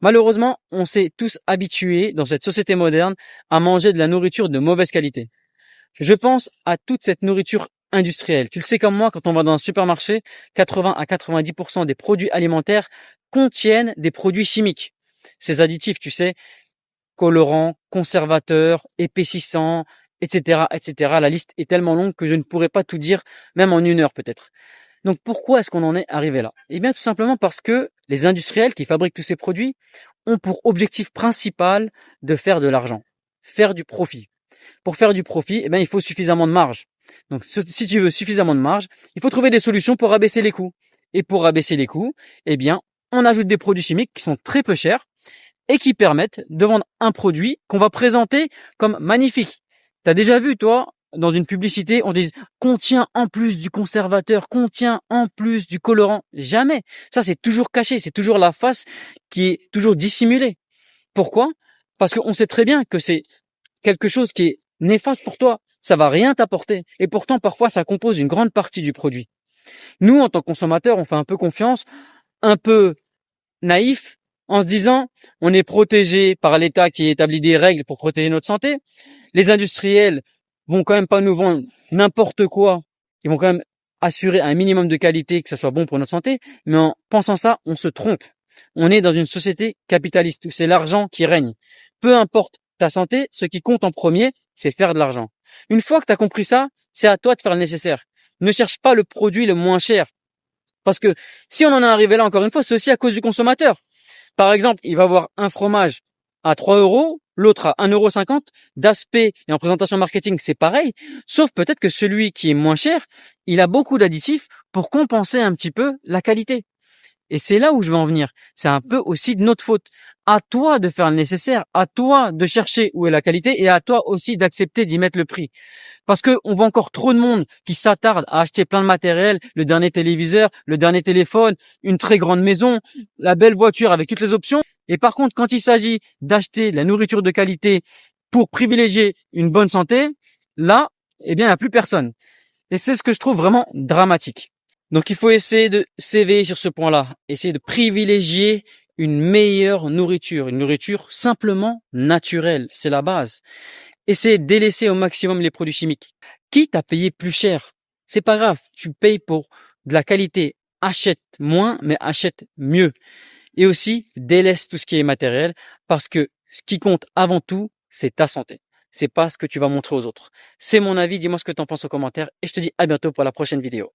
Malheureusement, on s'est tous habitués dans cette société moderne à manger de la nourriture de mauvaise qualité. Je pense à toute cette nourriture industrielle. Tu le sais comme moi, quand on va dans un supermarché, 80 à 90% des produits alimentaires contiennent des produits chimiques. Ces additifs, tu sais, colorants, conservateurs, épaississants, etc., etc. La liste est tellement longue que je ne pourrais pas tout dire, même en 1 heure peut-être. Donc pourquoi est-ce qu'on en est arrivé là? Eh bien tout simplement parce que les industriels qui fabriquent tous ces produits ont pour objectif principal de faire de l'argent, faire du profit. Pour faire du profit, eh bien, il faut suffisamment de marge. Donc si tu veux suffisamment de marge, il faut trouver des solutions pour abaisser les coûts. Et pour abaisser les coûts, eh bien, on ajoute des produits chimiques qui sont très peu chers et qui permettent de vendre un produit qu'on va présenter comme magnifique. T'as déjà vu, toi, dans une publicité, on dit contient en plus du conservateur, contient en plus du colorant. Jamais. Ça, c'est toujours caché. C'est toujours la face qui est toujours dissimulée. Pourquoi? Parce qu'on sait très bien que c'est quelque chose qui est néfaste pour toi. Ça va rien t'apporter. Et pourtant, parfois, ça compose une grande partie du produit. Nous, en tant que consommateurs, on fait un peu confiance, un peu naïf, en se disant, on est protégé par l'État qui établit des règles pour protéger notre santé. Les industriels vont quand même pas nous vendre n'importe quoi. Ils vont quand même assurer un minimum de qualité, que ça soit bon pour notre santé. Mais en pensant ça, on se trompe. On est dans une société capitaliste où c'est l'argent qui règne. Peu importe ta santé, ce qui compte en premier, c'est faire de l'argent. Une fois que tu as compris ça, c'est à toi de faire le nécessaire. Ne cherche pas le produit le moins cher. Parce que si on en est arrivé là, encore une fois, c'est aussi à cause du consommateur. Par exemple, il va avoir un fromage à 3 euros, l'autre à 1,50 €. D'aspect et en présentation marketing, c'est pareil. Sauf peut-être que celui qui est moins cher, il a beaucoup d'additifs pour compenser un petit peu la qualité. Et c'est là où je veux en venir. C'est un peu aussi de notre faute. À toi de faire le nécessaire, à toi de chercher où est la qualité et à toi aussi d'accepter d'y mettre le prix. Parce que on voit encore trop de monde qui s'attarde à acheter plein de matériel, le dernier téléviseur, le dernier téléphone, une très grande maison, la belle voiture avec toutes les options. Et par contre, quand il s'agit d'acheter de la nourriture de qualité pour privilégier une bonne santé, là, eh bien, il n'y a plus personne. Et c'est ce que je trouve vraiment dramatique. Donc il faut essayer de s'éveiller sur ce point-là, essayer de privilégier une meilleure nourriture, une nourriture simplement naturelle, c'est la base. Essayer de délaisser au maximum les produits chimiques. Quitte à payer plus cher, c'est pas grave, tu payes pour de la qualité. Achète moins, mais achète mieux. Et aussi, délaisse tout ce qui est matériel, parce que ce qui compte avant tout, c'est ta santé. C'est pas ce que tu vas montrer aux autres. C'est mon avis, dis-moi ce que tu en penses en commentaire, et je te dis à bientôt pour la prochaine vidéo.